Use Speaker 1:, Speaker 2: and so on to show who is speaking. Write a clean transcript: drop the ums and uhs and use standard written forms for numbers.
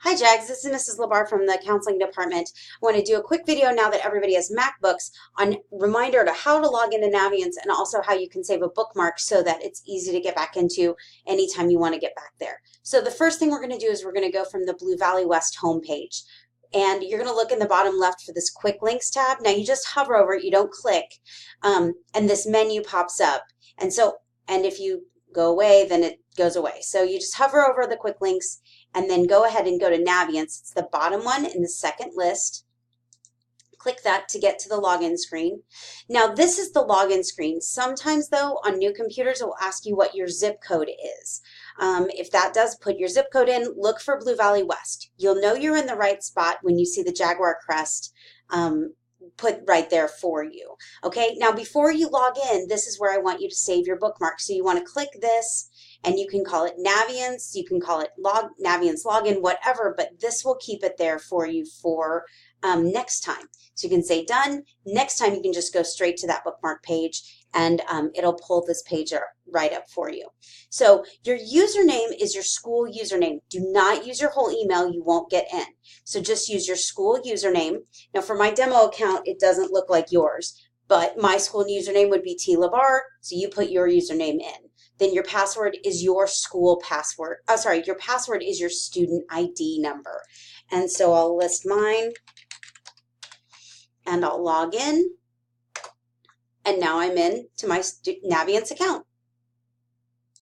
Speaker 1: Hi Jags, this is Mrs. Labar from the counseling department. I want to do a quick video now that everybody has MacBooks on reminder to how to log into Naviance and also how you can save a bookmark so that it's easy to get back into anytime you want to get back there. So the first thing we're going to do is we're going to go from the Blue Valley West homepage. And you're going to look in the bottom left for this quick links tab. Now you just hover over it, you don't click, and this menu pops up. And if you go away, then it goes away. So you just hover over the quick links and then go ahead and go to Naviance. It's the bottom one in the second list. Click that to get to the login screen. Now this is the login screen. Sometimes though on new computers it will ask you what your zip code is. If that does, put your zip code in, look for Blue Valley West. You'll know you're in the right spot when you see the Jaguar crest put right there for you. Okay, now before you log in, this is where I want you to save your bookmark. So you want to click this and you can call it Naviance, you can call it Naviance login, whatever, but this will keep it there for you for next time. So you can say done. Next time you can just go straight to that bookmark page and it'll pull this page right up for you. So your username is your school username. Do not use your whole email. You won't get in. So just use your school username. Now for my demo account, it doesn't look like yours, but my school username would be T. Labar, so you put your username in. Then your password is your school password. Oh, sorry, your password is your student ID number. And so I'll list mine and I'll log in. And now I'm in to my Naviance account.